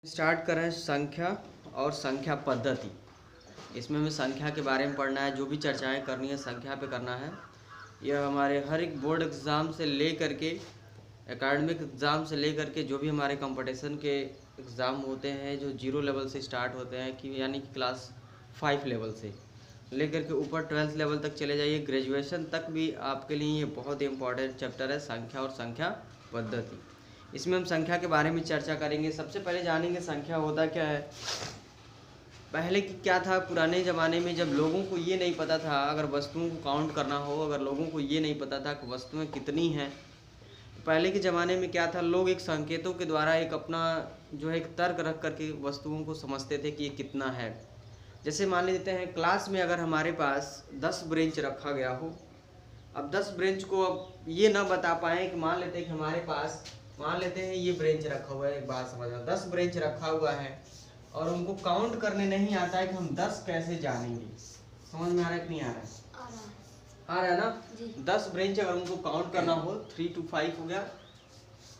Start करें संख्या और संख्या पद्धति। इसमें हमें संख्या के बारे में पढ़ना है, जो भी चर्चाएं करनी है संख्या पे करना है। यह हमारे हर एक बोर्ड एग्ज़ाम से ले करके एकेडमिक एग्ज़ाम से ले करके जो भी हमारे कंपटीशन के एग्ज़ाम होते हैं जो 0 लेवल से स्टार्ट होते हैं कि यानी कि क्लास 5 लेवल से लेकर के ऊपर 12th लेवल तक चले जाइए, ग्रेजुएशन तक भी आपके लिए ये बहुत ही इम्पॉर्टेंट चैप्टर है संख्या और संख्या पद्धति। इसमें हम संख्या के बारे में चर्चा करेंगे। सबसे पहले जानेंगे संख्या होता क्या है। पहले की क्या था, पुराने ज़माने में जब लोगों को ये नहीं पता था, अगर वस्तुओं को काउंट करना हो, अगर लोगों को ये नहीं पता था कि वस्तुएं कितनी हैं, तो पहले के ज़माने में क्या था, लोग एक संकेतों के द्वारा एक अपना जो है एक तर्क रख करके वस्तुओं को समझते थे कि ये कितना है। जैसे मान लेते हैं क्लास में अगर हमारे पास 10 ब्रेंच रखा गया हो, अब 10 ब्रेंच को अब ये ना बता पाएँ कि मान लेते हैं कि हमारे पास मान लेते हैं ये ब्रेंच रखा हुआ है, एक बात समझना, 10 ब्रेंच रखा हुआ है और उनको काउंट करने नहीं आता है कि हम 10 कैसे जानेंगे। समझ में आ रहा है कि नहीं आ रहा है? आ रहा है ना। 10 ब्रेंच अगर उनको काउंट करना हो, 3 to 5 हो गया,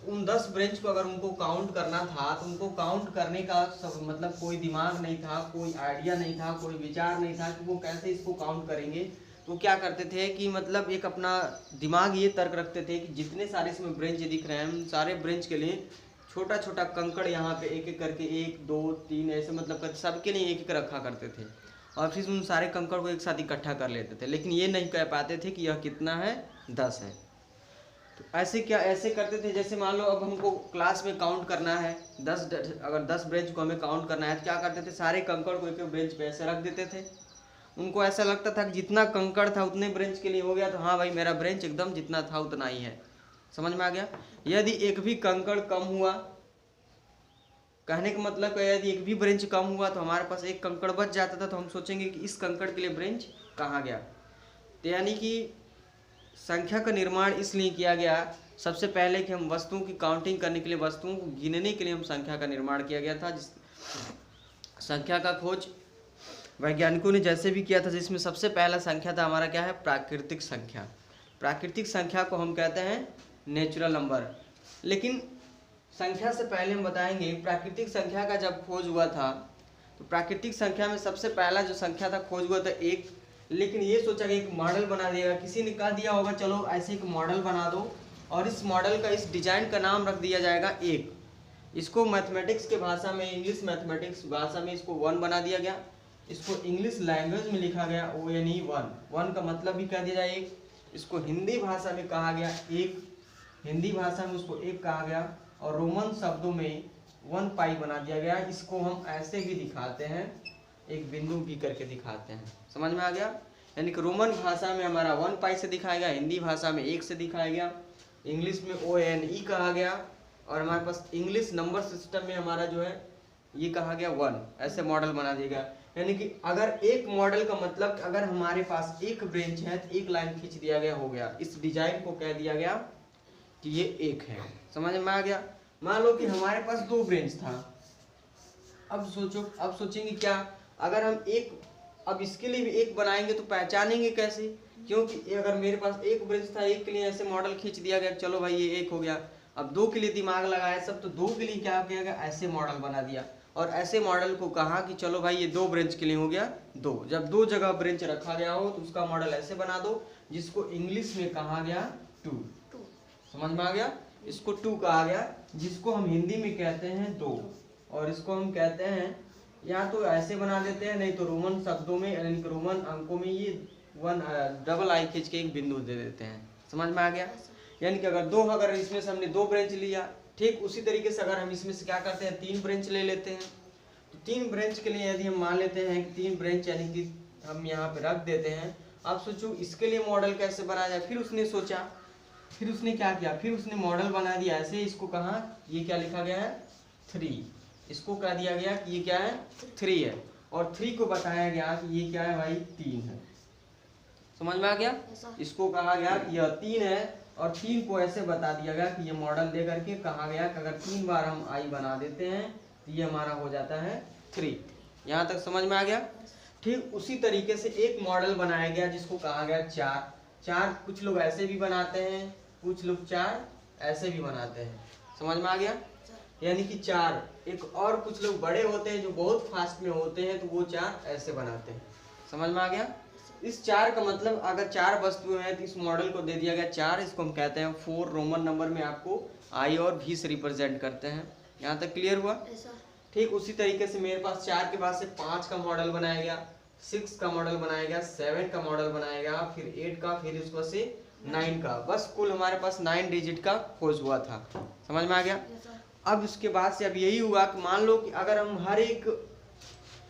उन 10 ब्रेंच को अगर उनको काउंट करना था तो उनको काउंट करने का सब मतलब कोई दिमाग नहीं था, कोई आइडिया नहीं था, कोई विचार नहीं था कि वो कैसे इसको काउंट करेंगे। तो क्या करते थे कि मतलब एक अपना दिमाग ये तर्क रखते थे कि जितने सारे इसमें ब्रेंच दिख रहे हैं, सारे ब्रेंच के लिए छोटा छोटा कंकड़ यहाँ पे एक एक करके 1 2 3 ऐसे मतलब सबके लिए एक एक रखा करते थे और फिर उन सारे कंकड़ को एक साथ इकट्ठा कर लेते थे। लेकिन ये नहीं कह पाते थे कि यह कितना है, 10 है। तो ऐसे करते थे, जैसे मान लो अब हमको क्लास में काउंट करना है, अगर 10 ब्रेंच को हमें काउंट करना है तो क्या करते थे, सारे कंकड़ को एक ब्रेंच पे ऐसे रख देते थे। उनको ऐसा लगता था कि जितना कंकड़ था उतने ब्रेंच के लिए हो गया, तो हाँ भाई मेरा ब्रेंच एकदम जितना था उतना ही है। समझ में आ गया। यदि एक भी कंकड़ कम हुआ, कहने का मतलब है यदि एक भी ब्रेंच कम हुआ तो हमारे पास एक कंकड़ बच जाता था, तो हम सोचेंगे कि इस कंकड़ के लिए ब्रेंच कहाँ गया। तो यानी कि संख्या का निर्माण इसलिए किया गया सबसे पहले कि हम वस्तुओं की काउंटिंग करने के लिए, वस्तुओं को गिनने के लिए हम संख्या का निर्माण किया गया था। संख्या का खोज वैज्ञानिकों ने जैसे भी किया था, जिसमें सबसे पहला संख्या था हमारा क्या है, प्राकृतिक संख्या। प्राकृतिक संख्या को हम कहते हैं नेचुरल नंबर। लेकिन संख्या से पहले हम बताएंगे प्राकृतिक संख्या का जब खोज हुआ था तो प्राकृतिक संख्या में सबसे पहला जो संख्या था खोज हुआ था 1। लेकिन ये सोचा गया एक मॉडल बना दिया, किसी ने कह दिया होगा चलो ऐसे एक मॉडल बना दो और इस मॉडल का, इस डिजाइन का नाम रख दिया जाएगा 1। इसको मैथमेटिक्स के भाषा में, इंग्लिश मैथमेटिक्स भाषा में इसको 1 बना दिया गया। इसको इंग्लिश लैंग्वेज में लिखा गया ONE 1 का मतलब भी कह दिया जाए 1। इसको हिंदी भाषा में कहा गया 1, हिंदी भाषा में उसको 1 कहा गया और रोमन शब्दों में 1 पाई बना दिया गया। इसको हम ऐसे भी दिखाते हैं, एक बिंदु भी करके दिखाते हैं। समझ में आ गया। यानी कि रोमन भाषा में हमारा 1 पाई से दिखाया गया, हिंदी भाषा में 1 से दिखाया गया, इंग्लिश में ONE कहा गया और हमारे पास इंग्लिश नंबर सिस्टम में हमारा जो है ये कहा गया 1। ऐसे मॉडल बना दिया गया। यानी कि अगर एक मॉडल का मतलब अगर हमारे पास एक ब्रेंच है तो एक लाइन खींच दिया गया, हो गया। इस डिजाइन को कह दिया गया कि ये 1 है। समझ में आ गया। मान लो कि हमारे पास 2 ब्रेंच था, अब सोचेंगे क्या, अगर हम अब इसके लिए भी 1 बनाएंगे तो पहचानेंगे कैसे, क्योंकि अगर मेरे पास एक ब्रेंच था, 1 के लिए ऐसे मॉडल खींच दिया गया, चलो भाई ये 1 हो गया। अब 2 के लिए दिमाग लगाया सब, तो 2 के लिए क्या किया गया, ऐसे मॉडल बना दिया और ऐसे मॉडल को कहा कि चलो भाई ये 2 ब्रेंच के लिए हो गया 2। जब 2 जगह ब्रेंच रखा गया हो तो उसका मॉडल ऐसे बना दो, जिसको इंग्लिश में कहा गया 2। समझ में आ गया। इसको 2 कहा गया, जिसको हम हिंदी में कहते हैं 2 और इसको हम कहते हैं या तो ऐसे बना देते हैं, नहीं तो रोमन शब्दों में यानी रोमन अंकों में ये 1 डबल आई खींच के एक बिंदु दे देते हैं। समझ में आ गया। यानी कि अगर इसमें से हमने 2 ब्रेंच लिया, ठीक उसी तरीके से अगर हम इसमें से क्या करते हैं 3 ब्रेंच ले लेते हैं, तो 3 ब्रेंच के लिए यदि हम मान लेते हैं कि 3 ब्रेंच यानी कि हम यहाँ पे रख देते हैं। अब सोचो इसके लिए मॉडल कैसे बनाया जाए। फिर उसने सोचा, फिर उसने क्या किया, फिर उसने मॉडल बना दिया ऐसे। इसको कहा, ये क्या लिखा गया है 3, इसको कह दिया गया कि ये क्या है 3 है और 3 को बताया गया कि ये क्या है भाई 3 है। समझ में आ गया। इसको कहा गया कि यह 3 है और 3 को ऐसे बता दिया गया कि ये मॉडल दे करके कहा गया कि अगर 3 बार हम आई बना देते हैं तो ये हमारा हो जाता है 3। यहाँ तक समझ में आ गया। ठीक उसी तरीके से एक मॉडल बनाया गया जिसको कहा गया 4। कुछ लोग ऐसे भी बनाते हैं, कुछ लोग 4 ऐसे भी बनाते हैं। समझ में आ गया। यानी कि 4। एक और कुछ लोग बड़े होते हैं जो बहुत फास्ट में होते हैं, तो वो 4 ऐसे बनाते हैं। समझ में आ गया? इस 4 का मतलब अगर 4 वस्तुएं हैं तो इस मॉडल को दे दिया गया 4, इसको हम कहते हैं 4। रोमन नंबर में आपको आई और भी से रिप्रेजेंट करते हैं। यहाँ तक क्लियर हुआ? ठीक उसी तरीके से मेरे पास 4 के बाद से 5 का मॉडल बनाया गया, 6 का मॉडल बनाया गया, 7 का मॉडल बनाया गया, फिर 8 का, फिर उसको से 9 का। बस कुल हमारे पास 9 डिजिट का खोज हुआ था। समझ में आ गया? अब उसके बाद से अब यही हुआ कि मान लो कि अगर हम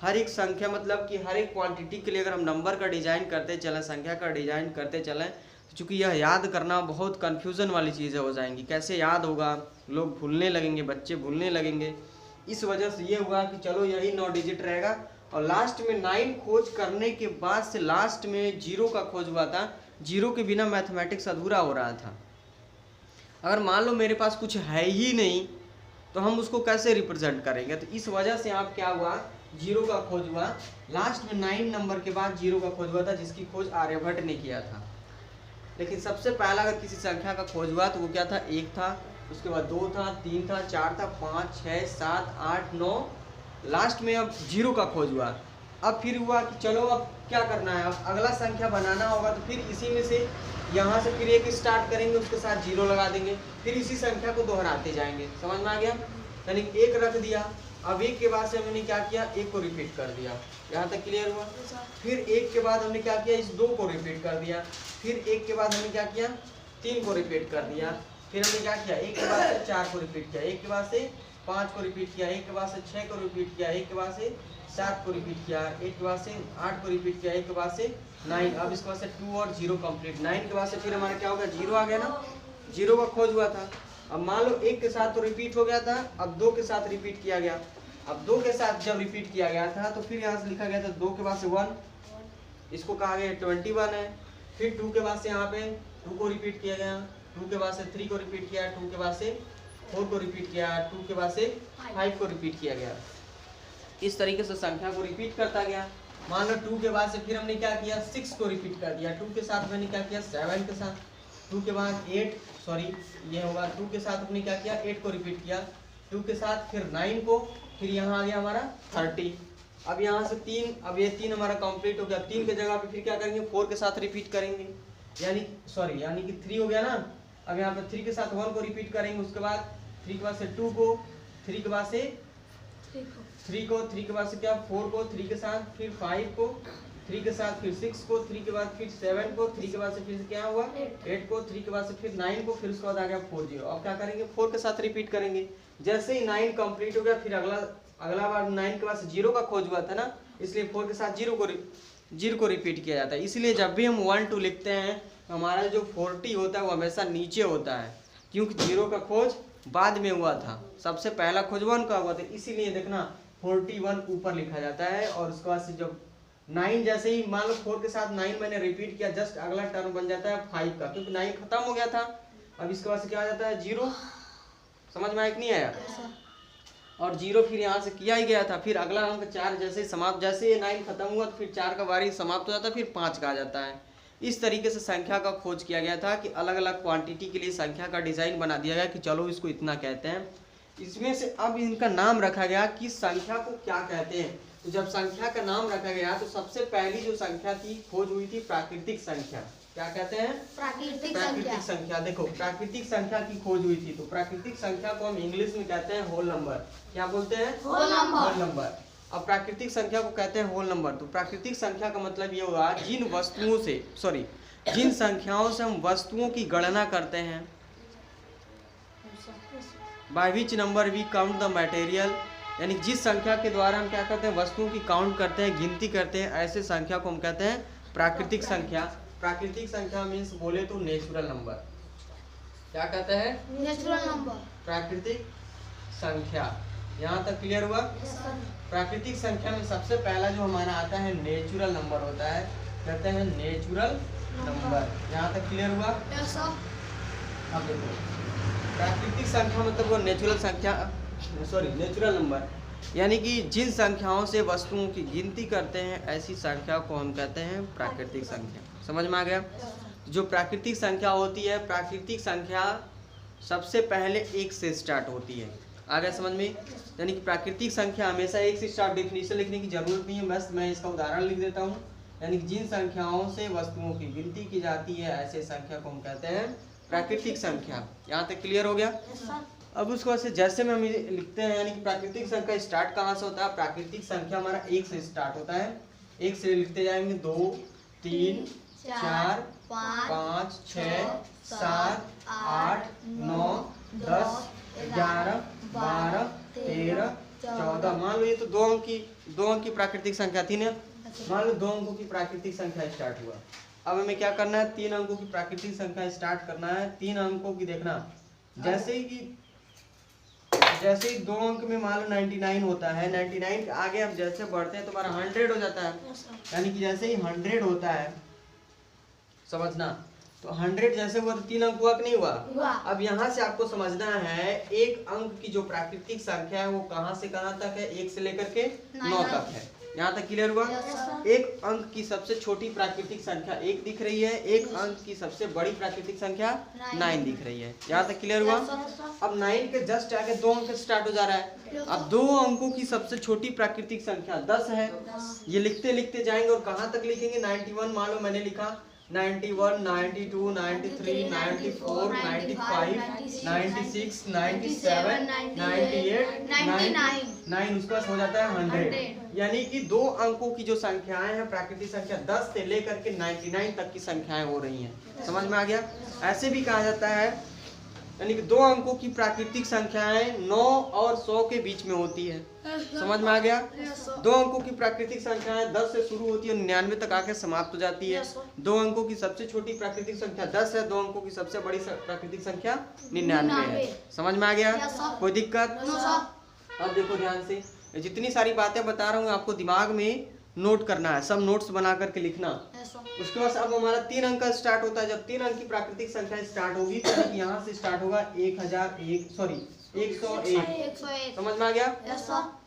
हर एक संख्या मतलब कि हर एक क्वांटिटी के लिए अगर हम नंबर का डिजाइन करते चलें, संख्या का डिजाइन करते चलें, तो चूंकि यह याद करना बहुत कन्फ्यूज़न वाली चीज़ें हो जाएंगी। कैसे याद होगा, लोग भूलने लगेंगे, बच्चे भूलने लगेंगे। इस वजह से ये हुआ कि चलो यही 9 डिजिट रहेगा। और लास्ट में 9 खोज करने के बाद से लास्ट में 0 का खोज हुआ था। 0 के बिना मैथमेटिक्स अधूरा हो रहा था। अगर मान लो मेरे पास कुछ है ही नहीं तो हम उसको कैसे रिप्रेजेंट करेंगे? तो इस वजह से आप क्या हुआ, 0 का खोज हुआ। लास्ट में 9 नंबर के बाद 0 का खोज हुआ था, जिसकी खोज आर्यभट्ट ने किया था। लेकिन सबसे पहला अगर किसी संख्या का खोज हुआ तो वो क्या था? 1 था, उसके बाद 2 था, 3 था, 4 था, 5, 6, 7, 8, 9, लास्ट में अब 0 का खोज हुआ। अब फिर हुआ कि चलो अब क्या करना है, अब अगला संख्या बनाना होगा। तो फिर इसी में से यहाँ से फिर एक स्टार्ट करेंगे, उसके साथ 0 लगा देंगे, फिर इसी संख्या को दोहराते जाएंगे। समझ में आ गया? यानी 1 रख दिया, अब 1 के बाद से हमने क्या किया, 1 को रिपीट कर दिया। यहाँ तक क्लियर हुआ? फिर 1 के बाद हमने क्या किया, इस 2 को रिपीट कर दिया। फिर 1 के बाद हमने क्या किया, 3 को रिपीट कर दिया। फिर हमने क्या किया, 1 के बाद से 4 को रिपीट किया, 1 के बाद से 5 को रिपीट किया, 1 के बाद से 6 को रिपीट किया, 1 के बाद से 7 को रिपीट किया, 1 के बाद से 8 को रिपीट किया, 1 के बाद से 9। अब इसके बाद से 2 और 0 कंप्लीट। 9 के बाद से फिर हमारा क्या हो गया, 0 आ गया ना, 0 का खोज हुआ था। अब मान लो 1 के साथ तो रिपीट हो गया था, अब 2 के साथ रिपीट किया गया। अब 2 के साथ जब रिपीट किया गया था तो फिर यहाँ से लिखा गया था 2 के बाद से 1, इसको कहा गया 21 है। फिर 2 के बाद से यहाँ पे 2 को रिपीट किया गया, 2 के बाद से 3 को रिपीट किया, 2 के बाद से 4 को रिपीट किया, 2 के बाद से 5 को रिपीट किया गया। इस तरीके से संख्या को रिपीट करता गया। मान लो 2 के बाद से फिर हमने क्या किया, 6 को रिपीट कर दिया। 2 के साथ मैंने क्या किया, 7 के साथ, 2 के बाद 8, सॉरी ये होगा 2 के साथ हमने क्या किया, 8 को रिपीट किया, 2 के साथ फिर 9 को, फिर यहाँ आ गया हमारा 30। अब यहाँ से 3, अब ये 3 हमारा कंप्लीट हो गया। 3 के जगह पे फिर क्या करेंगे, 4 के साथ रिपीट करेंगे, यानी कि 3 हो गया ना। अब यहाँ पे 3 के साथ 1 को रिपीट करेंगे, उसके बाद 3 के बाद से 2 को, 3 के बाद से 3 को, 3 के बाद से क्या 4 को, 3 के साथ फिर 5 को, 3 के साथ फिर 6 को, 3 के बाद फिर 7 को, 3 के बाद से फिर क्या हुआ 8 को, 3 के बाद से फिर 9 को, फिर उसके बाद आ गया 4 0। अब क्या करेंगे, 4 के साथ रिपीट करेंगे। जैसे ही 9 कंप्लीट हो गया फिर अगला बार 9 के बाद से 0 का खोज हुआ था ना, इसलिए 4 के साथ 0 को रिपीट किया जाता है। इसलिए जब भी हम 1 2 लिखते हैं हमारा जो 40 होता है वो हमेशा नीचे होता है, क्योंकि 0 का खोज बाद में हुआ था, सबसे पहला खोज 1 का हुआ था। इसीलिए देखना 41 ऊपर लिखा जाता है। और उसके बाद से जब 9 जैसे ही मान लो 4 के साथ 9 मैंने रिपीट किया, जस्ट अगला टर्म बन जाता है 5 का, क्योंकि 9 खत्म हो गया था। अब इसके बाद से क्या आ जाता है 0। समझ में आया कि नहीं आया? और 0 फिर यहाँ से किया ही गया था। फिर अगला अंक 4 जैसे समाप्त, जैसे ये 9 खत्म हुआ तो फिर 4 का बारी समाप्त हो जाता है, फिर 5 का आ जाता है। इस तरीके से संख्या का खोज किया गया था कि अलग अलग क्वांटिटी के लिए संख्या का डिजाइन बना दिया गया कि चलो इसको इतना कहते हैं। इसमें से अब इनका नाम रखा गया कि संख्या को क्या कहते हैं। तो जब संख्या का नाम रखा गया तो सबसे पहली जो संख्या की खोज हुई थी प्राकृतिक संख्या। क्या कहते हैं? प्राकृतिक संख्या। देखो प्राकृतिक संख्या की खोज हुई थी, तो प्राकृतिक संख्या को हम इंग्लिश में कहते हैं होल नंबर। क्या बोलते हैं? Whole number. अब प्राकृतिक संख्या को कहते हैं होल नंबर। तो प्राकृतिक संख्या का मतलब ये हुआ जिन संख्याओं से हम वस्तुओं की गणना करते हैं। By which number we count the material, यानी जिस संख्या के द्वारा हम क्या करते हैं, वस्तुओं की काउंट करते हैं, गिनती करते हैं, ऐसे संख्या को हम कहते हैं प्राकृतिक संख्या। प्राकृतिक संख्या मीन्स बोले तो नेचुरल नंबर। क्या कहते हैं? नेचुरल नंबर, प्राकृतिक संख्या। यहाँ तक क्लियर हुआ? प्राकृतिक संख्या में सबसे पहला जो हमारा आता है नेचुरल नंबर होता है, कहते हैं नेचुरल नंबर। यहाँ तक क्लियर हुआ? अब देखो प्राकृतिक संख्या मतलब वो नेचुरल नंबर, यानी कि जिन संख्याओं से वस्तुओं की गिनती करते हैं ऐसी संख्या को हम कहते हैं प्राकृतिक संख्या। समझ में आ गया? जो प्राकृतिक संख्या होती है, प्राकृतिक संख्या सबसे पहले 1 से स्टार्ट होती है। आ गया समझ में? यानी कि प्राकृतिक संख्या हमेशा एक से स्टार्ट, डेफिनेशन लिखने की जरूरत नहीं है, बस मैं इसका उदाहरण लिख देता हूँ। यानी कि जिन संख्याओं से वस्तुओं की गिनती की जाती है ऐसे संख्या को हम कहते हैं प्राकृतिक संख्या। यहाँ तक क्लियर हो गया? अब उसको ऐसे जैसे में हम लिखते हैं, यानी कि प्राकृतिक संख्या स्टार्ट कहाँ से होता है? प्राकृतिक संख्या हमारा एक से स्टार्ट होता है। एक से लिखते जाएंगे 2 3 4 5 6 7 8 9 10 11 12 13 14। मान लो ये तो दो अंक की प्राकृतिक संख्या थी ना। मान लो 2 अंकों की प्राकृतिक संख्या स्टार्ट हुआ। अब हमें क्या करना है? 3 अंकों की प्राकृतिक संख्या स्टार्ट करना है। 3 अंकों की देखना, जैसे ही 2 अंक में मान लो 99 होता है, 99 के आगे हम जैसे बढ़ते हैं तो हमारा 100 हो जाता है। यानी कि जैसे ही 100 होता है, समझना, तो 100 जैसे हुआ तो 3 अंक हुआ कि नहीं हुआ? अब यहाँ से आपको समझना है एक अंक की जो प्राकृतिक संख्या है वो कहाँ से कहाँ तक है? 1 से लेकर के 9 तक है। यहाँ तक क्लियर हुआ? एक अंक की सबसे छोटी प्राकृतिक संख्या 1 दिख रही है, एक अंक की सबसे बड़ी प्राकृतिक संख्या 9 दिख रही है। यहाँ तक क्लियर हुआ? अब 9 के जस्ट आगे 2 अंक स्टार्ट हो जा रहा है। अब 2 अंकों की सबसे छोटी प्राकृतिक संख्या 10 है। ये लिखते लिखते जाएंगे और कहाँ तक लिखेंगे? 91 मान लो मैंने लिखा, 91 92 93 94 95 96 97 98 9 उसके बाद हो जाता है 100। यानी कि 2 अंकों की जो संख्याएं हैं प्राकृतिक संख्या 10 से लेकर के 99 तक की संख्याएं हो रही हैं। समझ में आ गया? ऐसे भी कहा जाता है, यानी कि 2 अंकों की प्राकृतिक संख्याएं 9 और 100 के बीच में होती है। समझ में आ गया? 2 अंकों की प्राकृतिक संख्याएं 10 से शुरू होती है और 99 तक आके समाप्त हो जाती है। 2 अंकों की सबसे छोटी प्राकृतिक संख्या 10 है, 2 अंकों की सबसे बड़ी प्राकृतिक संख्या 99 है। समझ में आ गया? कोई दिक्कत? अब देखो ध्यान से, जितनी सारी बातें बता रहा हूँ आपको दिमाग में नोट करना है, सब नोट्स बना करके लिखना। उसके बाद अब हमारा 3 अंक का स्टार्ट होता है। जब 3 अंक की प्राकृतिक संख्या स्टार्ट होगी तो यहाँ से स्टार्ट होगा 101। समझ में आ गया?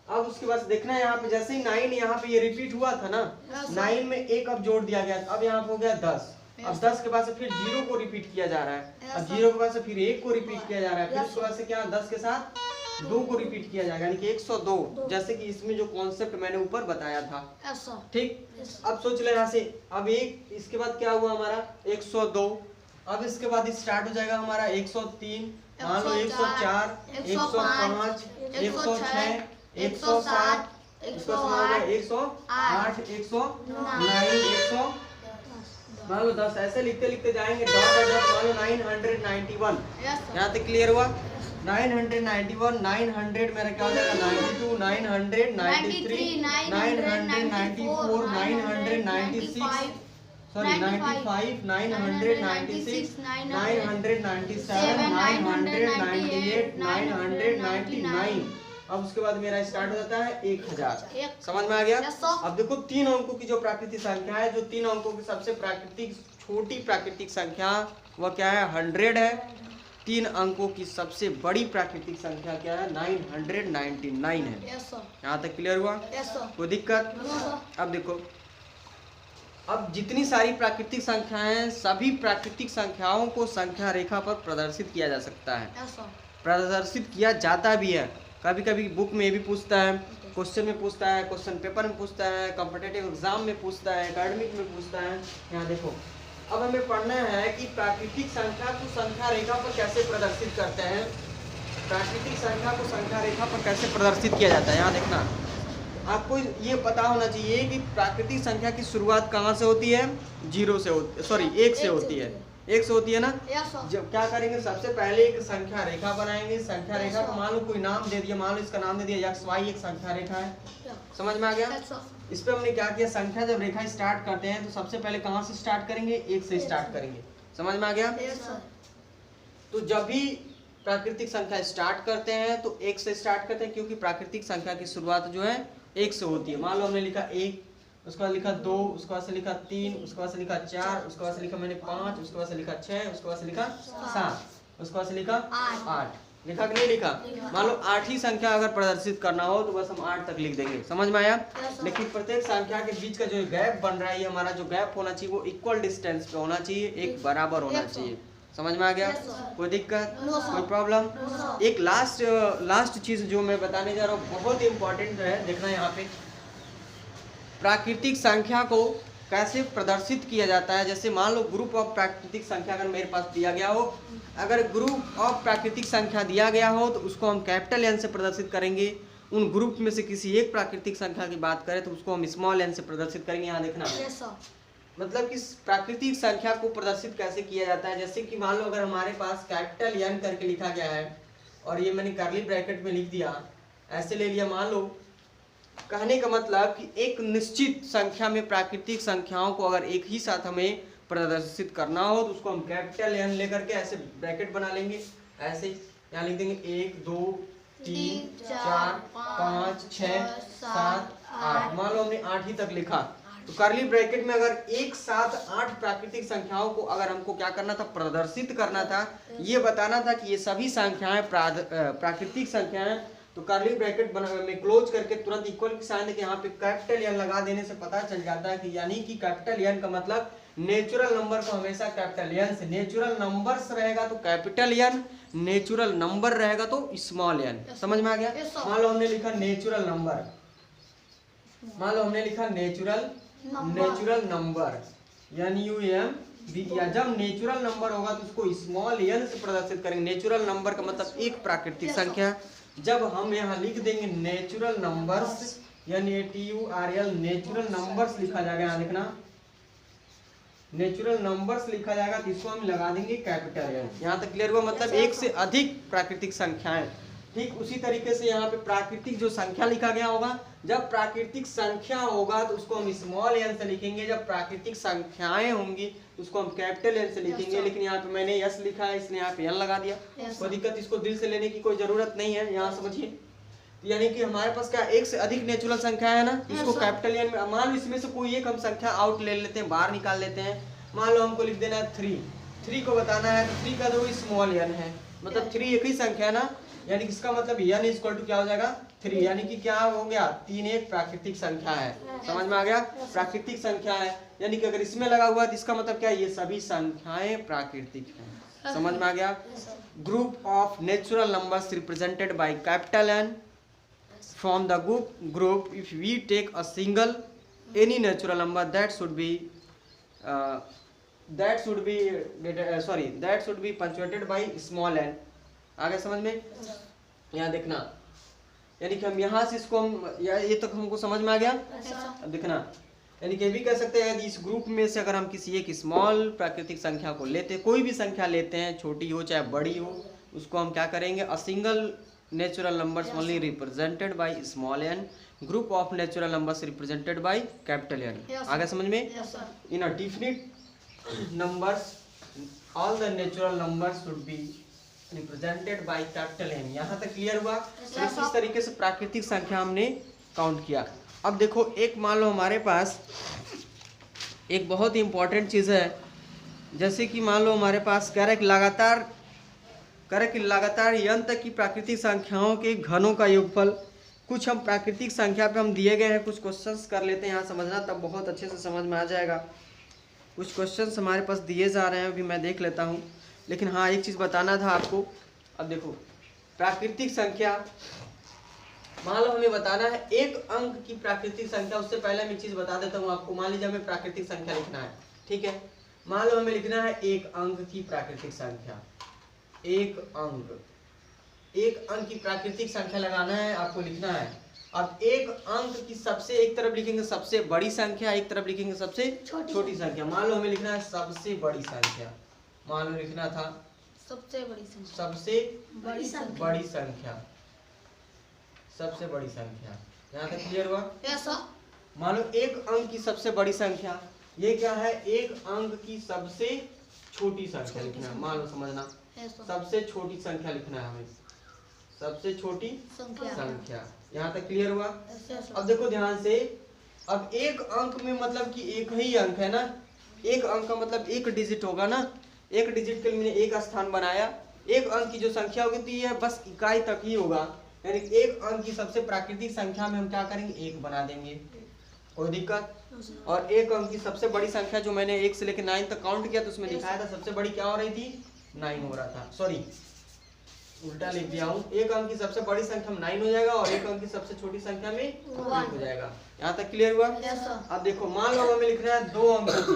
अब उसके बाद देखना है यहाँ पे जैसे ही 9 यहाँ पे ये रिपीट हुआ था ना, 9 में 1 अब जोड़ दिया गया, अब यहाँ पे हो गया 10। अब 10 के बाद से फिर 0 को रिपीट किया जा रहा है, अब 0 के बाद से फिर 1 को रिपीट किया जा रहा है, फिर उसके बाद से क्या 10 के साथ 2 को रिपीट किया जाएगा, यानी कि 102, जैसे कि इसमें जो कॉन्सेप्ट मैंने ऊपर बताया था। ठीक, अब सोच ले यहाँ से, अब एक इसके बाद क्या हुआ हमारा 102। अब इसके बाद स्टार्ट हो जाएगा हमारा 103, मान लो 104, 105, 106, 107, 108, 109, मान लो 10। ऐसे लिखते लिखते जाएंगे मान लो 991। यहाँ तक क्लियर हुआ? 991, 900 मेरा क्या हो जाएगा 92, 900, 93, 994, 996, सॉरी 95, 996, 997, 998, 999। अब उसके बाद मेरा स्टार्ट हो जाता है 1000। समझ में आ गया? अब देखो 3 अंकों की जो प्राकृतिक संख्या है, जो 3 अंकों की सबसे छोटी प्राकृतिक संख्या वह क्या है? 100 है। 3 अंकों की सबसे बड़ी प्राकृतिक संख्या क्या है? 999 है। यहाँ तक क्लियर हुआ? कोई दिक्कत? अब देखो, अब जितनी सारी प्राकृतिक संख्याएं, सभी प्राकृतिक संख्याओं को संख्या रेखा पर प्रदर्शित किया जा सकता है, प्रदर्शित किया जाता भी है। कभी कभी बुक में भी पूछता है, क्वेश्चन में पूछता है, क्वेश्चन पेपर में पूछता है, कॉम्पिटिटिव एग्जाम में पूछता है, एकेडमिक में पूछता है। यहाँ देखो, अब हमें पढ़ना है कि प्राकृतिक संख्या को संख्या रेखा पर कैसे प्रदर्शित करते हैं। प्राकृतिक संख्या को संख्या रेखा पर कैसे प्रदर्शित किया जाता है, यहाँ देखना। आपको ये पता होना चाहिए कि प्राकृतिक संख्या की शुरुआत कहाँ से होती है? 0 से होती, सॉरी 1 से होती है। 1 से होती है ना। जब क्या करेंगे, सबसे पहले एक संख्या रेखा बनाएंगे। संख्या रेखा को मान लो कोई नाम दे दिया, मान लो इसका नाम दे दिया XY, एक संख्या रेखा है। समझ में आ गया? इस पे हमने क्या किया, संख्या जब रेखा स्टार्ट करते हैं तो सबसे पहले कहाँ से स्टार्ट करेंगे? 1 से स्टार्ट करेंगे। समझ में आ गया? तो जब भी प्राकृतिक संख्या स्टार्ट करते हैं तो 1 से स्टार्ट करते हैं, क्योंकि प्राकृतिक संख्या की शुरुआत जो है 1 से होती है। मान लो हमने लिखा 1, उसके बाद लिखा 2, उसके बाद से लिखा 3, उसके बाद से लिखा 4, उसके बाद से लिखा मैंने 5, उसके बाद से लिखा 6, उसके बाद से लिखा 7, उसके बाद से लिखा 8। लिखा कि नहीं लिखा? मान लो 8 संख्या अगर प्रदर्शित करना हो तो बस हम 8 तक लिख देंगे। समझ में आया? लेकिन प्रत्येक संख्या के बीच का जो गैप बन रहा है, हमारा जो गैप होना चाहिए वो इक्वल डिस्टेंस पे होना चाहिए, एक बराबर होना चाहिए। समझ में आ गया? कोई दिक्कत, कोई प्रॉब्लम? एक लास्ट चीज जो मैं बताने जा रहा हूँ बहुत इंपॉर्टेंट है, देखना यहाँ पे प्राकृतिक संख्या को कैसे प्रदर्शित किया जाता है। जैसे मान लो ग्रुप ऑफ प्राकृतिक संख्या अगर मेरे पास दिया गया हो, अगर ग्रुप ऑफ प्राकृतिक संख्या दिया गया हो तो उसको हम कैपिटल एन से प्रदर्शित करेंगे। उन ग्रुप में से किसी एक प्राकृतिक संख्या की बात करें तो उसको हम स्मॉल एन से प्रदर्शित करेंगे। यहाँ देखना मतलब कि प्राकृतिक संख्या को प्रदर्शित कैसे किया जाता है। जैसे कि मान लो अगर हमारे पास कैपिटल एन करके लिखा गया है और ये मैंने कर्ली ब्रैकेट में लिख दिया, ऐसे ले लिया। मान लो कहने का मतलब कि एक निश्चित संख्या में प्राकृतिक संख्याओं को अगर एक ही साथ हमें प्रदर्शित करना हो तो उसको हम कैपिटल एन लेकर के ऐसे ब्रैकेट बना लेंगे। ऐसे यहाँ लिख देंगे 1 2 3 4 5 6 7 8। मान लो हमने 8 ही तक लिखा तो कर्ली ब्रैकेट में अगर एक साथ 8 प्राकृतिक संख्याओं को अगर हमको क्या करना था, प्रदर्शित करना था, ये बताना था कि ये सभी संख्याएं प्राकृतिक संख्याएं, तो कर्ली ब्रैकेट में क्लोज करके तुरंत इक्वल के साइन के यहाँ पे कैपिटल एन लगा देने से पता चल जाता है कि यानी कि कैपिटल एन का मतलब नेचुरल नंबर को हमेशा कैपिटल एन से, नेचुरल नंबर्स रहेगा तो कैपिटल एन, नेचुरल नंबर रहेगा तो स्मॉल एन। समझ में आ गया? मान लो हमने लिखा नेचुरल नंबर, मान लो हमने लिखा नेचुरल नंबर NUM, या जब नेचुरल नंबर होगा तो उसको स्मॉल एन से प्रदर्शित करेंगे। नेचुरल नंबर का मतलब एक प्राकृतिक संख्या। जब हम यहाँ लिख देंगे natural numbers NATURL, natural numbers लिखा जाएगा, यहाँ लिखना नेचुरल नंबर्स लिखा जाएगा तो इसको हम लगा देंगे कैपिटल एन। यहाँ तक क्लियर हुआ? मतलब एक से अधिक प्राकृतिक संख्याएं। ठीक उसी तरीके से यहाँ पे प्राकृतिक जो संख्या लिखा गया होगा, जब प्राकृतिक संख्या होगा तो उसको हम स्मॉल एन से लिखेंगे, जब प्राकृतिक संख्याएं होंगी तो उसको हम कैपिटल एन से लिखेंगे। लेकिन यहाँ पे मैंने यस लिखा है इसलिए यहाँ पे एन लगा दिया। कोई दिक्कत, इसको दिल से लेने की कोई जरूरत नहीं है, यहाँ समझिए। यानी कि हमारे पास क्या एक से अधिक नेचुरल संख्या है ना, इसको कैपिटल एन में, मान लो इसमें से कोई एक हम संख्या आउट ले लेते हैं, बाहर निकाल लेते हैं। मान लो हमको लिख देना है 3 को बताना है, 3 का जो स्मॉल एन है, मतलब 3 एक ही संख्या है ना, यानी कि इसका मतलब n इक्वल टू क्या हो जाएगा 3, यानी कि क्या हो गया 3 एक प्राकृतिक संख्या है। समझ में आ गया? प्राकृतिक संख्या है, यानी कि अगर इसमें लगा हुआ है तो इसका मतलब क्या है, ये सभी संख्याएं प्राकृतिक हैं। समझ में आ गया? Group of natural numbers represented by capital N from the group if we take a single any natural number that should be punctuated by small n। आगे समझ में? यहाँ देखना, यानी कि हम यहाँ से इसको हम ये तक हमको समझ में आ गया। अब देखना, यानी कि ये भी कह सकते हैं यदि इस ग्रुप में से अगर हम किसी एक स्मॉल प्राकृतिक संख्या को लेते, कोई भी संख्या लेते हैं, छोटी हो चाहे बड़ी हो, उसको हम क्या करेंगे, a single natural numbers only represented by small N, group of natural numbers represented by capital N. आगे समझ में? In a definite numbers all the natural numbers should be represented by capital N. यहाँ तक clear हुआ? इस तरीके से प्राकृतिक संख्या हमने काउंट किया। अब देखो, एक मान लो हमारे पास एक बहुत ही इंपॉर्टेंट चीज़ है, जैसे कि मान लो हमारे पास कह रहा है कि लगातार n तक की प्राकृतिक संख्याओं के घनों का योगफल। कुछ हम प्राकृतिक संख्या पे हम दिए गए हैं, कुछ क्वेश्चंस कर लेते हैं, यहाँ समझना तब बहुत अच्छे से समझ में आ जाएगा। कुछ क्वेश्चंस हमारे पास दिए जा रहे हैं, अभी मैं देख लेता हूँ। लेकिन हाँ, एक चीज़ बताना था आपको। अब देखो, प्राकृतिक संख्या मान लो हमें बताना है एक अंक की प्राकृतिक संख्या। उससे पहले मैं एक चीज़ बता देता हूँ आपको। मान लीजिए हमें प्राकृतिक संख्या लिखना है, ठीक है। मान लो हमें लिखना है एक अंक की प्राकृतिक संख्या, एक अंक की प्राकृतिक संख्या लगाना है, आपको लिखना है। अब एक अंक की सबसे, एक तरफ लिखेंगे सबसे बड़ी संख्या, एक तरफ लिखेंगे सबसे छोटी संख्या। मान लो हमें लिखना है सबसे बड़ी संख्या, मान लो लिखना था सबसे बड़ी संख्या, सबसे बड़ी संख्या। यहाँ तक क्लियर हुआ? मान लो एक अंक की सबसे बड़ी संख्या, ये क्या है, एक अंक की सबसे छोटी संख्या लिखना है। मान लो समझना, सबसे छोटी संख्या लिखना है हमें, सबसे छोटी संख्या। यहाँ तक क्लियर हुआ? अब देखो ध्यान से, अब एक अंक में मतलब कि एक ही अंक है ना, एक अंक का मतलब एक डिजिट होगा ना, एक डिजिट के लिए एक स्थान बनाया। एक अंक की जो संख्या होगी तो ये बस इकाई तक ही होगा, यानी एक अंक की सबसे प्राकृतिक संख्या में हम क्या करेंगे, एक बना देंगे। कोई दिक्कत? और एक अंक की सबसे बड़ी संख्या जो मैंने 1 से लेकर 9 तक काउंट किया तो उसमें दिखाया था सबसे बड़ी क्या हो रही थी, 9 हो रहा था, सॉरी उल्टा लिख दिया हूँ। एक अंक की सबसे बड़ी संख्या में 9 हो जाएगा और एक अंक की सबसे छोटी संख्या में 1 हो जाएगा। यहाँ तक क्लियर हुआ? अब देखो मान लो हमें लिखना है 2 अंक की,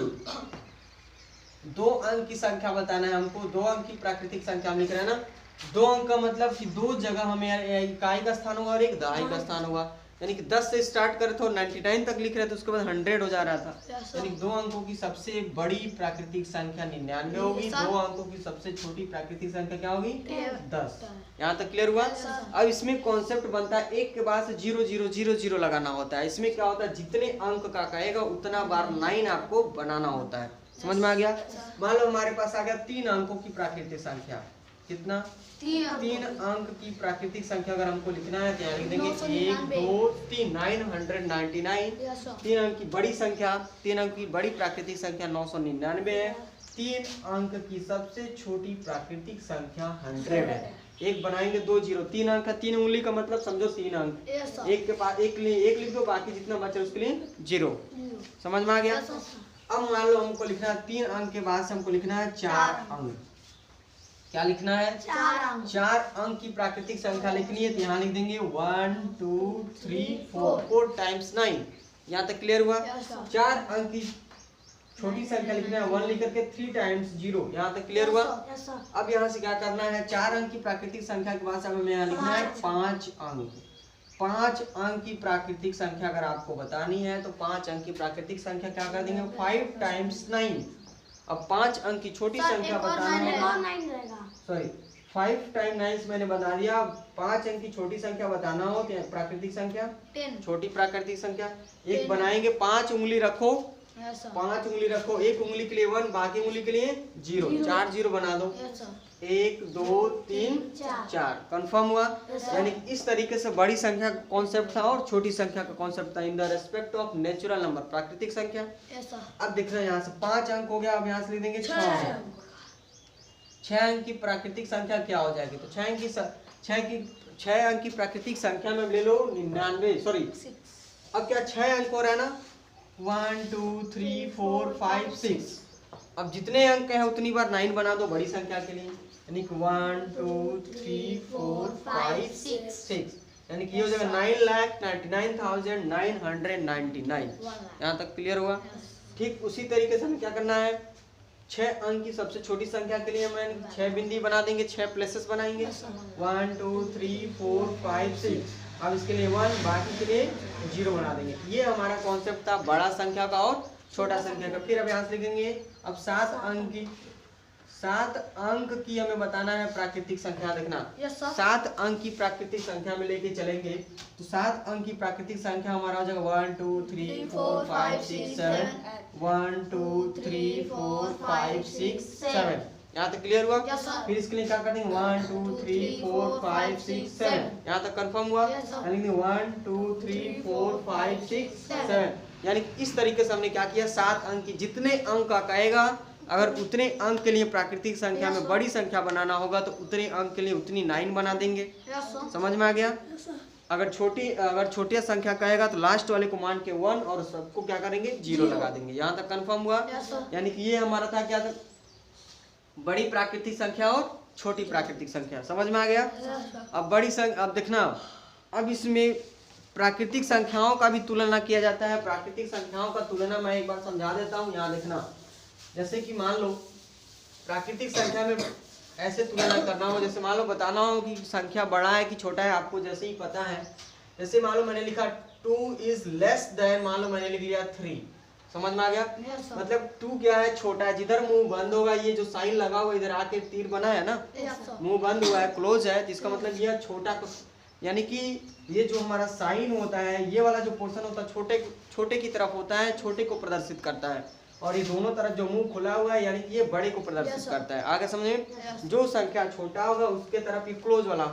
2 अंक की संख्या बताना है हमको। 2 अंक की प्राकृतिक संख्या हम लिख रहे हैं ना। 2 अंक का मतलब कि 2 जगह हमें इकाई का स्थान होगा और एक दहाई का स्थान होगा। यानी कि 10 से स्टार्ट करे तो 99 तक लिख रहे थे, उसके बाद 100 हो जा रहा था। यानी 2 अंकों की सबसे बड़ी प्राकृतिक संख्या 99 होगी, 2 अंकों की सबसे छोटी प्राकृतिक संख्या क्या होगी? 10। यहाँ तक क्लियर हुआ? अब इसमें कॉन्सेप्ट बनता है 1 के बाद से 0 0 0 0 लगाना होता है। इसमें क्या होता है, जितने अंक का कहेगा उतना बार 9 आपको बनाना होता है। समझ में आ गया? मान लो हमारे पास आ गया 3 अंकों की प्राकृतिक संख्या। कितना? 3 अंक की प्राकृतिक संख्या अगर हमको लिखना है तो यहाँ लिख देंगे 1 2 3 999। 3 अंक की बड़ी संख्या, 3 अंक की बड़ी प्राकृतिक संख्या 999 है। 3 अंक की सबसे छोटी प्राकृतिक संख्या 100 है। एक बनाएंगे 2 0, 3 अंक का 3 उंगली का मतलब समझो 3 अंक। एक के पास एक लिख दो, बाकी जितना बचा उसके लिए 0। समझ में आ गया? अब मान लो हमको लिखना है 3 अंक के बाद से हमको लिखना है 4 अंक। क्या लिखना है? 4 अंक की प्राकृतिक संख्या लिखनी है तो यहाँ लिख देंगे 1 2 3 4, 4 टाइम्स 9। यहाँ तक क्लियर हुआ? 4 अंक की छोटी संख्या लिखना है 1 लिख करके 3 टाइम्स 0। यहाँ तक क्लियर हुआ? अब यहाँ से क्या करना है, 4 अंक की प्राकृतिक संख्या के बाद हमें यहाँ लिखना है 5 अंक। 5 अंक की प्राकृतिक संख्या अगर आपको बतानी है तो 5 अंक की प्राकृतिक संख्या क्या कर देंगे, 5 टाइम्स 9। अब 5 अंक की छोटी संख्या बताना है, सॉरी 5 टाइम 9 मैंने बता दिया। 5 अंक की छोटी संख्या बताना हो तो प्राकृतिक संख्या 10, छोटी प्राकृतिक संख्या एक बनाएंगे। 5 उंगली रखो, 5 उंगली रखो, एक उंगली के लिए 1, बाकी उंगली के लिए 0, 4 0 बना दो। 1 2 3 4, कंफर्म हुआ? यानी कि इस तरीके से बड़ी संख्या का कॉन्सेप्ट था और छोटी संख्या का कॉन्सेप्ट था in the respect of natural number, प्राकृतिक संख्या। अब देख रहे हैं यहाँ से 5 अंक हो गया। अब यहाँ से लिख देंगे 6 अंक। 6 अंक की प्राकृतिक संख्या क्या हो जाएगी, तो 6 अंक की प्राकृतिक संख्या में ले लो 99, सॉरी अब क्या 6 अंक हो रहा है ना, 1 2 3 4 5 6। अब जितने अंक हैं उतनी बार 9 बना दो बड़ी संख्या के लिए, यानी कि 1 2 3 4 5 6, यानी कि ये हो जाएगा 9,99,999। यहाँ तक क्लियर हुआ? ठीक उसी तरीके से हमें क्या करना है, 6 अंक की सबसे छोटी संख्या के लिए हम 6 बिंदी बना देंगे, 6 प्लेसेस बनाएंगे, 1 2 3 4 5 6। अब इसके लिए 1, बाकी के लिए 0 बना देंगे। ये हमारा कॉन्सेप्ट था बड़ा संख्या का और छोटा संख्या का। फिर अब यहाँ से लिखेंगे अब 7 अंक की हमें बताना है प्राकृतिक संख्या। देखना 7 अंक की प्राकृतिक संख्या में लेके चलेंगे तो 7 अंक की प्राकृतिक संख्या हमारा हो जाएगा 1 2 3 4 5 6 7, 1 2 3 4 5 6 7। यहाँ तक क्लियर हुआ? फिर इसके लिए क्या कर देंगे 1 2 3 4 5 6 7। यहाँ तक कंफर्म हुआ? यानी 1 2 3 4 5 6 7। यानी इस तरीके से हमने क्या किया, 7 अंक की जितने अंक का कहेगा अगर उतने अंक के लिए प्राकृतिक संख्या में बड़ी संख्या बनाना होगा तो उतने अंक के लिए उतनी 9 बना देंगे। समझ में आ गया? अगर छोटी संख्या कहेगा तो लास्ट वाले को मान के 1 और सबको क्या करेंगे 0 लगा देंगे। यहाँ तक कंफर्म हुआ? यानी कि ये हमारा था क्या था, बड़ी प्राकृतिक संख्या और छोटी प्राकृतिक संख्या। समझ में आ गया? अब अब देखना, अब इसमें प्राकृतिक संख्याओं का भी तुलना किया जाता है। प्राकृतिक संख्याओं का तुलना मैं एक बार समझा देता हूँ। यहाँ देखना, जैसे कि मान लो प्राकृतिक संख्या में ऐसे तुलना करना हो, जैसे मान लो बताना हो कि संख्या बड़ा है कि छोटा है, आपको जैसे ही पता है। जैसे मान लो मैंने लिखा 2 इज लेस देन, मान लो मैंने लिख लिया 3। समझ में आ गया? मतलब 2 क्या है, छोटा है। जिधर मुंह बंद होगा, ये जो साइन लगा हुआ इधर आके तीर बना है ना, मुंह बंद हुआ है, क्लोज है, तो इसका मतलब ये छोटा, यानी कि ये जो हमारा साइन होता है, ये वाला जो पोर्शन होता है छोटे की तरफ होता है, छोटे को प्रदर्शित करता है। और ये दोनों तरफ जो मुंह खुला हुआ है, यानी कि ये बड़े को प्रदर्शित करता है। आगे समझे? जो संख्या छोटा होगा उसके तरफ ये क्लोज वाला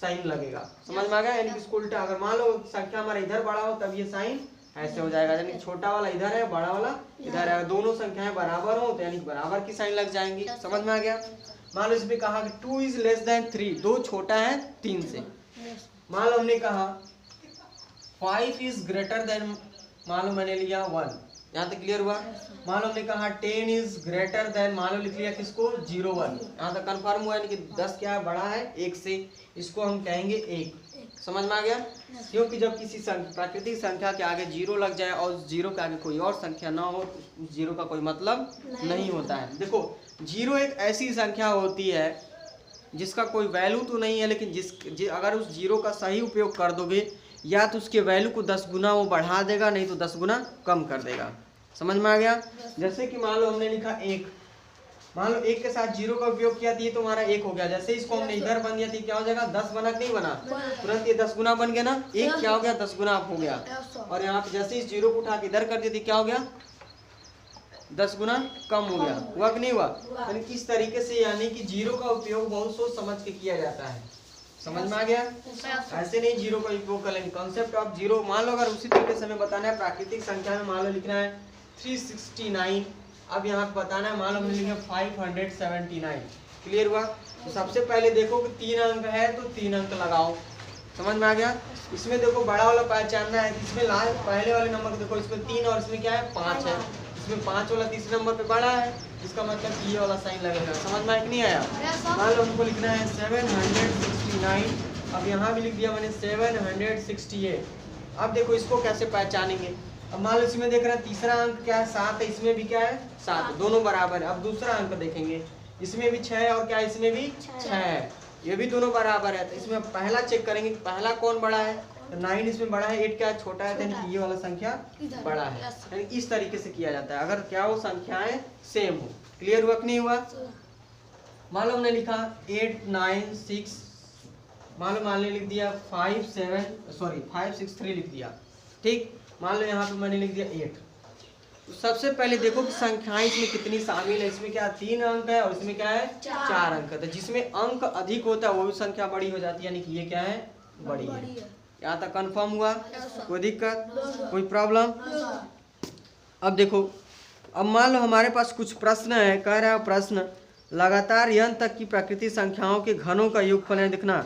साइन लगेगा। समझ में आ गया? यानी कि इसको उल्टा, अगर मान लो संख्या हमारा इधर बड़ा हो तब ये साइन ऐसे हो जाएगा, यानी छोटा वाला इधर है, बड़ा वाला इधर है। दोनों संख्याएं बराबर हो तो यानी बराबर की साइन लग जाएंगी। समझ में आ गया? मान लो इसमें कहा कि 2 इज लेस देन 3, 2 छोटा है 3 से। मान लो हमने कहा 5 इज ग्रेटर देन, मान लो मैंने लिया 1, यहाँ तक क्लियर हुआ। मान लो हमने कहा 10 इज ग्रेटर देन, मान लो लिख लिया किसको 0 1, यहाँ तक कंफर्म हुआ है कि 10 क्या है, बड़ा है 1 से, इसको हम कहेंगे 1। समझ में आ गया? क्योंकि जब किसी प्राकृतिक संख्या के आगे 0 लग जाए और 0 के आगे कोई और संख्या ना हो, उस 0 का कोई मतलब नहीं होता है। देखो 0 एक ऐसी संख्या होती है जिसका कोई वैल्यू तो नहीं है, लेकिन अगर उस 0 का सही उपयोग कर दोगे या तो उसके वैल्यू को 10 गुना वो बढ़ा देगा, नहीं तो 10 गुना कम कर देगा। समझ में आ गया? जैसे कि मान लो हमने लिखा 1, मान लो 1 के साथ 0 का उपयोग किया तो ये तो हमारा 1 हो गया। जैसे इसको हमने इधर बन दिया तो क्या हो जाएगा, 10 बना नहीं बना, तुरंत ये 10 गुना बन गया ना। 1 क्या हो गया, 10 गुना हो गया। और यहाँ पे जैसे इस 0 को उठा के इधर कर दिया तो क्या हो गया, 10 गुना कम हो गया। हुआ कि नहीं हुआ? यानी किस तरीके से, यानी कि 0 का उपयोग बहुत सोच समझ के किया जाता है। समझ में आ गया? ऐसे नहीं 0 का उपयोग कर लेंगे। कॉन्सेप्ट ऑफ 0, मान लो अगर उसी तरीके से हमें बताना है प्राकृतिक संख्या में, मान लो लिखना है 369, अब यहाँ पे बताना है, मान लो हमने लिखा 579। क्लियर हुआ? तो सबसे पहले देखो कि 3 अंक है तो 3 अंक लगाओ। समझ में आ गया? इसमें देखो बड़ा वाला पहचानना है, इसमें लास्ट पहले वाले नंबर देखो, इसमें 3 और इसमें क्या है 5 है, इसमें 5 वाला तीसरे नंबर पे बड़ा है, इसका मतलब ये वाला साइन लगेगा। समझ में नहीं आया? मान लो हमको लिखना है 769, अब यहाँ भी लिख दिया मैंने 768। अब देखो इसको कैसे पहचानेंगे। अब मान लो इसमें देख रहे हैं तीसरा अंक क्या है 7 है, इसमें भी क्या है 7, दोनों बराबर है। अब दूसरा अंक देखेंगे, इसमें भी 6 है और क्या इसमें भी 6 है, ये भी दोनों बराबर है। तो इसमें पहला चेक करेंगे पहला कौन बड़ा है, तो 9 इसमें बड़ा है, 8 क्या छोटा है, यानी ये वाला संख्या बड़ा है। यानी इस तरीके से किया जाता है अगर क्या वो संख्याएं सेम हो। क्लियर हुआ कि नहीं हुआ? मान लो हमने लिखा 896, मान लो लिख दिया 563 लिख दिया, ठीक। मान लो यहाँ पे मैंने लिख दिया 8। तो सबसे पहले देखो कि संख्याएं इसमें कितनी शामिल है। इसमें क्या 3 अंक है और इसमें क्या है 4 अंक है। तो जिसमें अंक अधिक होता है वो भी संख्या बड़ी हो जाती है, यानी कि ये क्या है बड़ी है। यहाँ तक कंफर्म हुआ? कोई दिक्कत, कोई प्रॉब्लम? अब देखो, अब मान लो हमारे पास कुछ प्रश्न है। कह रहा है प्रश्न, लगातार n तक की प्राकृतिक संख्याओं के घनों का योगफल है। देखना,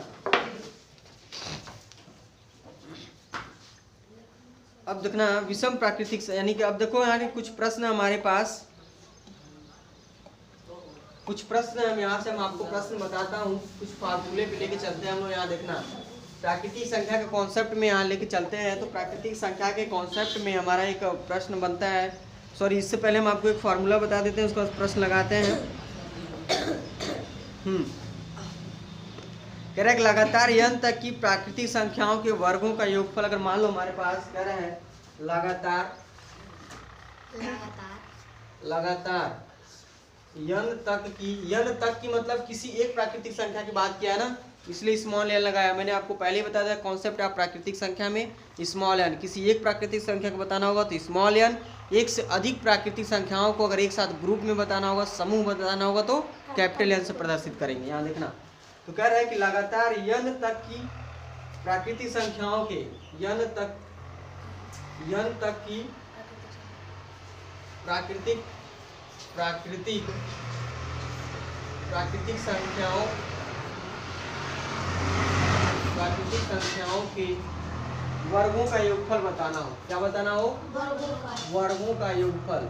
अब देखना विषम प्राकृतिक, यानी कि अब देखो यहाँ कुछ प्रश्न हमारे पास, कुछ प्रश्न हम यहाँ से हम आपको प्रश्न बताता हूँ, कुछ फार्मूले पे लेके चलते हैं हम लोग। यहाँ देखना प्राकृतिक संख्या के कॉन्सेप्ट में यहाँ लेके चलते हैं। तो प्राकृतिक संख्या के कॉन्सेप्ट में हमारा एक प्रश्न बनता है, सॉरी इससे पहले हम आपको एक फार्मूला बता देते हैं, उसका प्रश्न लगाते हैं। कह रहा है लगातार n तक की प्राकृतिक संख्याओं के वर्गों का योगफल, अगर मान लो हमारे पास कह रहा है लगातार n तक की मतलब किसी एक प्राकृतिक संख्या की बात किया है ना, इसलिए स्मॉल n लगाया। मैंने आपको पहले ही बता दिया कॉन्सेप्ट ऑफ प्राकृतिक संख्या में स्मॉल n, किसी एक प्राकृतिक संख्या को बताना होगा तो स्मॉल n, एक से अधिक प्राकृतिक संख्याओं को अगर एक साथ ग्रुप में बताना होगा, समूह बताना होगा तो कैपिटल N से प्रदर्शित करेंगे। यहाँ देखना, तो कह रहा है कि लगातार n तक की प्राकृतिक संख्याओं के n तक की प्राकृतिक संख्याओं के वर्गों का योगफल बताना हो। क्या बताना हो? वर्गों का योगफल।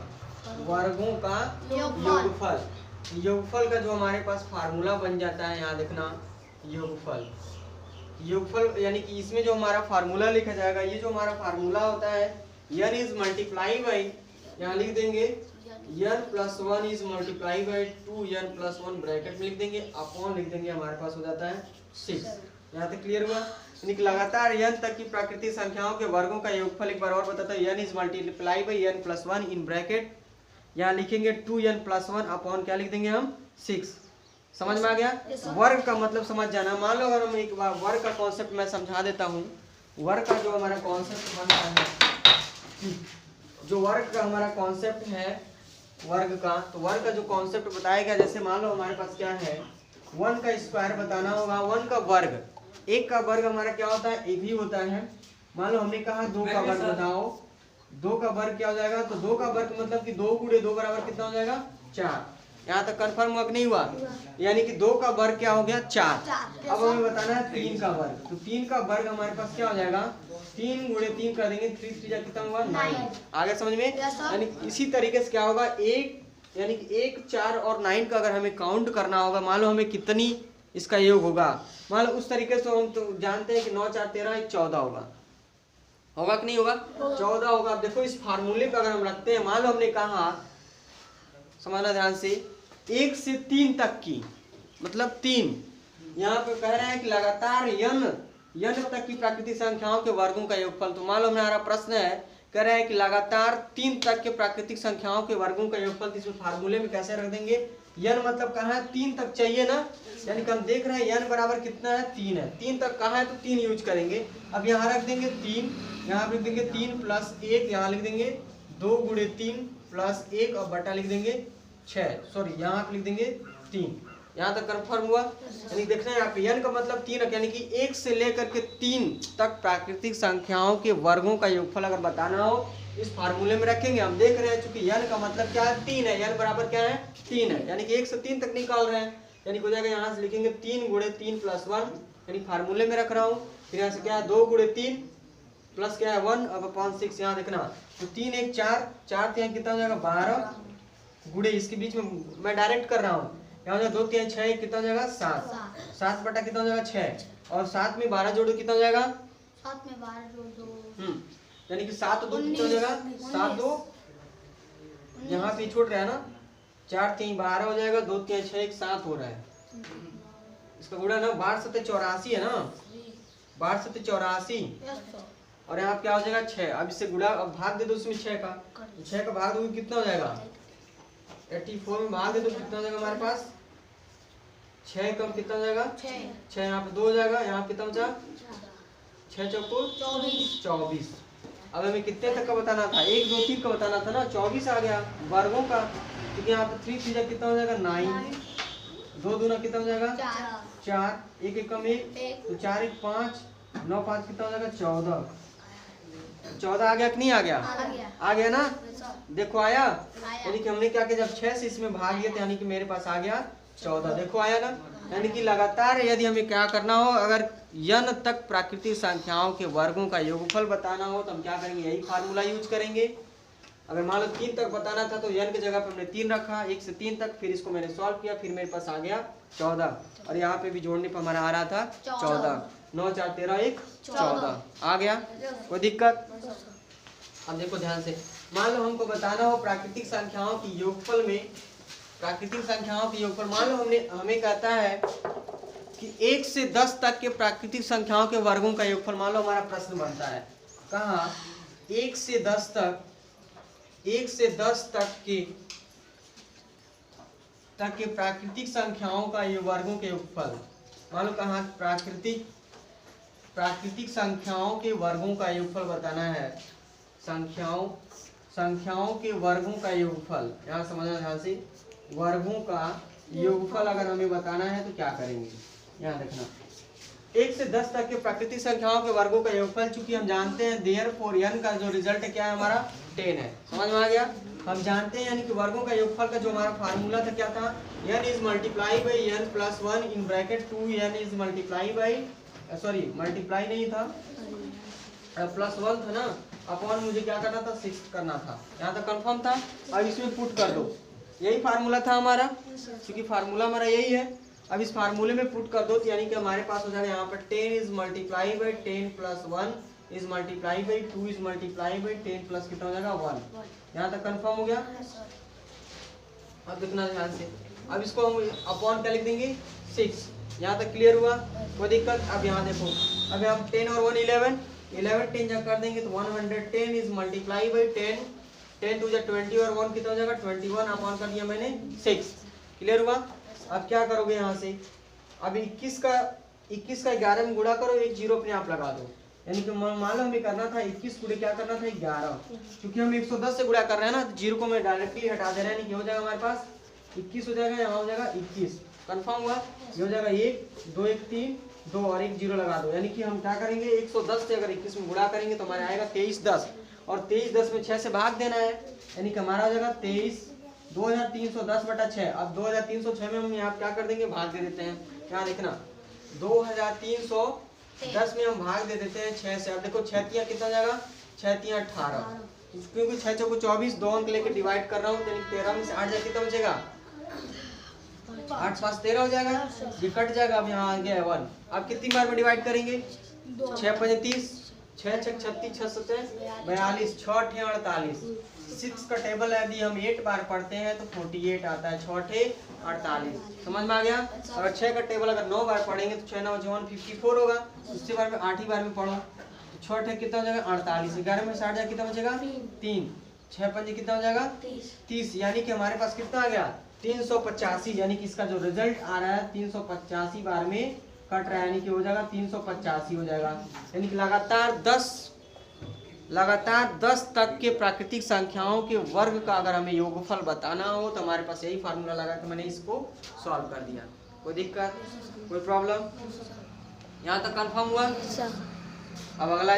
योगफल का जो हमारे पास फार्मूला बन जाता है, यहाँ देखना योगफल यानी कि इसमें जो हमारा फार्मूला लिखा जाएगा, ये जो हमारा फार्मूला होता है n इज मल्टीप्लाई बाई, यहाँ लिख देंगे n plus 1 is multiply by 2n plus 1 bracket में लिख देंगे, अपॉन लिख देंगे, हमारे पास हो जाता है 6। यहाँ तक क्लियर हुआ? यानी कि लगातार n तक की प्राकृतिक संख्याओं के वर्गों का योगफल एक बार और बताता है, n is multiply by n plus 1 in bracket, यहाँ लिखेंगे 2n प्लस 1 अपॉन क्या लिख देंगे हम 6। समझ में आ गया? वर्ग का मतलब समझ जाना। मान लो अगर हम एक बार वर्ग का कॉन्सेप्ट मैं समझा देता हूँ। वर्ग का जो हमारा कॉन्सेप्ट बनता है, जो वर्ग का हमारा कॉन्सेप्ट है वर्ग का, तो वर्ग का जो कॉन्सेप्ट बताएगा, जैसे मान लो हमारे पास क्या है 1 का स्क्वायर बताना होगा। 1 का वर्ग, 1 का वर्ग हमारा क्या होता है 1 ही होता है। मान लो हमने कहा 2 का वर्ग बताओ, 2 का वर्ग क्या हो जाएगा, तो 2 का वर्ग मतलब कि 2 गुणे 2 बराबर कितना हो जाएगा 4। यहाँ तक कंफर्म हुआ कि नहीं हुआ? यानी कि 2 का वर्ग क्या हो गया? 4। अब हमें बताना है 3 का वर्ग। तो 3 का वर्ग हमारे पास क्या हो जाएगा? 3 गुणे 3 कर देंगे, 3 3 कितना हुआ? 9। आगे समझ में? यानी इसी तरीके से क्या होगा, 1 यानी कि 1 4 और 9 का अगर हमें काउंट करना होगा, मान लो हमें कितनी इसका योग होगा, मान लो उस तरीके से हम तो जानते हैं कि 9 4 13 1 14 होगा कि नहीं होगा? 14 होगा। अब देखो इस फार्मूले पर अगर हम रखते हैं, मान लो हमने कहा, समझना ध्यान से, 1 से 3 तक की, मतलब 3, यहाँ पे कह रहे हैं कि लगातार n तक की प्राकृतिक संख्याओं के वर्गों का योगफल। तो मान लो हमारा प्रश्न है, कह रहा है कि लगातार 3 तक के प्राकृतिक संख्याओं के वर्गों का योगफल। इसमें फार्मूले में कैसे रख देंगे? n मतलब कहाँ है? 3 तक चाहिए ना, यानी कि हम देख रहे हैं n बराबर कितना है? 3 है। 3 तक कहाँ है? तो 3 यूज करेंगे। अब यहाँ रख देंगे 3, यहाँ लिख देंगे 3 प्लस 1, यहाँ लिख देंगे 2 गुणे 3 प्लस 1 और बटा लिख देंगे 6, सॉरी यहाँ पे लिख देंगे 3। यहाँ तक कंफर्म हुआ? यानी देखना है यहाँ पे n का मतलब 3 है, यानी कि 1 से लेकर के 3 तक प्राकृतिक संख्याओं के वर्गों का योगफल अगर बताना हो, इस फार्मूले में रखेंगे। हम देख रहे हैं चूंकि n का मतलब क्या है? 3 है, n बराबर क्या है? 3 है, यानी कि 1 से 3 तक निकाल रहे हैं, यानी हो जाएगा यहाँ से लिखेंगे 3 गुणे 3 प्लस 1, यानी फार्मूले में रख रहा हूँ। फिर यहाँ से क्या है? 2 गुणे 3 प्लस क्या है? 1 अब अपॉन 6, यहाँ देखना, तो 3 1 4 4 3 कितना हो जाएगा? 12 गुणे, इसके बीच में मैं डायरेक्ट कर रहा हूँ, यहाँ हो जाएगा 2 3 6 कितना हो जाएगा? 7 7 बटा कितना हो जाएगा? 6, और 7 में 12 जोड़ो कितना हो जाएगा? 7 में 12 जोड़ 2, यानी कि 7 2 कितना हो जाएगा? 7 2, यहाँ पे छोड़ रहा है ना, 4 3 12 हो जाएगा, 2 3 6 1 7 हो रहा है, इसका गुणा ना 12 7 84 है ना, 12 7 84, और यहाँ क्या हो जाएगा? 6। अब इससे गुणा, अब भाग दे दो इसमें 6 का, 6 का भाग दोगे कितना हो जाएगा? 84 में भाग दे दो कितना हो जाएगा हमारे पास? 6 कम कितना हो जाएगा? 6 यहाँ पे 2 हो जाएगा, यहाँ पे कितना बचा? 6 चौको 24। अब हमें कितने तक का बताना था? 1 2 3 का बताना था ना, 24 आ गया वर्गों का, क्योंकि यहाँ पे 3 3 कितना हो जाएगा? 9, 2 दूना कितना हो जाएगा? 4, 1 1 कम 1, तो 4 1 5, 9 5 कितना हो जाएगा? 14 आ गया कि नहीं आ गया? आ गया ना, देखो आया। यानी कि हमने क्या किया, जब 6 से इसमें भाग लिया, यानी कि मेरे पास आ गया 14, देखो आया ना। यानी कि लगातार यदि हमें क्या करना हो, अगर n तक प्राकृतिक संख्याओं के वर्गों का योगफल बताना हो तो हम क्या करेंगे? यही फार्मूला यूज करेंगे। अगर मान लो 3 तक बताना था तो n की जगह पे हमने 3 रखा, 1 से 3 तक, फिर इसको मैंने सॉल्व किया, फिर मेरे पास आ गया 14, और यहाँ पे भी जोड़ने पर हमारा आ रहा था 14, 9 4 13 1 14 आ गया, कोई दिक्कत? अब देखो ध्यान से, मान लो हमको बताना हो प्राकृतिक संख्याओं की योगफल में, प्राकृतिक संख्याओं की योगफल, मान लो हमें कहता है कि 1 से 10 तक के प्राकृतिक संख्याओं के वर्गों का योगफल, मान लो हमारा प्रश्न बनता है, कहाँ 1 से 10 तक, 1 से 10 तक के प्राकृतिक संख्याओं का ये वर्गों के योगफल, मान लो कहाँ प्राकृतिक संख्याओं के वर्गों का योगफल बताना है, संख्याओं के वर्गों का योगफल, यहाँ समझना ध्यान से, वर्गों का योगफल अगर हमें बताना है तो क्या करेंगे? यहाँ देखना, 1 से 10 तक के प्राकृतिक संख्याओं के वर्गों का योगफल, चूंकि हम जानते हैं देयरफॉर n का जो रिजल्ट है क्या है हमारा? 10 है, समझ में आ गया? हम जानते हैं यानी कि वर्गों का योगफल का जो हमारा फार्मूला था क्या था? n is multiply by n plus 1 in bracket 2n is multiply by, sorry multiply नहीं था, प्लस 1 था ना, अपॉन मुझे क्या करना था? 6 करना था, यहाँ तक कंफर्म था। अब इसमें पुट कर दो, यही फार्मूला था हमारा, क्योंकि फार्मूला हमारा यही है। अब इस फार्मूले में पुट कर दो तो यानी कि हमारे पास हो जाएगा यहाँ पर 10 is multiply by 10 plus 1 is multiply by 2 is multiply by 10 plus कितना हो जाएगा? 1। यहाँ तक कंफर्म हो गया? अब देखना ध्यान से, अब इसको हम अपॉन क्या लिख देंगे? 6। यहाँ तक क्लियर हुआ? कोई दिक्कत? अब यहाँ देखो, अब हम 10 और 1 11 10 जब कर देंगे तो 110 इज मल्टीप्लाई बाई 10 टू 20 और 1 कितना हो जाएगा? 21 अपॉन कर दिया मैंने 6। क्लियर हुआ? अब क्या करोगे यहाँ से, अब 21 का 11 में गुणा करो, एक जीरो अपने आप लगा दो, यानी कि मान लो हमें करना था 21 गुणे क्या करना था? 11, क्योंकि हम 110 से गुणा कर रहे हैं ना, तो जीरो को मैं डायरेक्टली हटा दे रहा है, हो जाएगा हमारे पास 21 हो जाएगा, यहाँ हो जाएगा 21। कंफर्म हुआ? ये हो जाएगा 1 2 1 3 2 और 1 जीरो लगा दो, यानी कि हम क्या करेंगे? 110 से अगर 21 में गुणा करेंगे तो हमारे आएगा 23 10, और 23 10 में 6 से भाग देना है, यानी कि हमारा हो जाएगा 23 2310/6। अब 2306 में हम यहाँ क्या कर देंगे, भाग दे देते हैं। क्या लिखना, 2310 में हम भाग दे देते हैं 6 से। अब देखो 6 तिया कितना जाएगा, 6 तिया 18, क्योंकि 6 चौको 24, 2 अंक लेके डिवाइड कर रहा हूँ, तो 13 में से 8 जाए कितना बचेगा, 8 5 13 हो जाएगा, ये कट जाएगा। अब यहाँ आ गया 1। अब कितनी बार में डिवाइड करेंगे, 6 5 30, 6 6 36, 6 7 42, 6 8 48। 6 का टेबल यदि हम 8 बार पढ़ते हैं तो 48 आता है, 6 8 48। समझ में आ गया। अगर 6 का टेबल अगर 9 बार पढ़ेंगे तो 6 9 154 होगा। उससे बार में 8 ही बार में पढ़ो तो 6 8 कितना हो जाएगा, 48। 11 में 60 जाए कितना बचेगा, 3। 6 5 कितना हो जाएगा, 30। यानी कि हमारे पास कितना आ गया, 385। यानी कि इसका जो रिजल्ट आ रहा है 385 बार में कट रहा है, यानी कि हो जाएगा 385 हो जाएगा। यानी कि लगातार 10 तक के प्राकृतिक संख्याओं के वर्ग का अगर हमें योगफल बताना हो तो हमारे पास यही फार्मूला लगा के मैंने इसको सॉल्व कर दिया। कोई दिक्कत, कोई प्रॉब्लम, यहाँ तक कंफर्म हुआ। अब अगला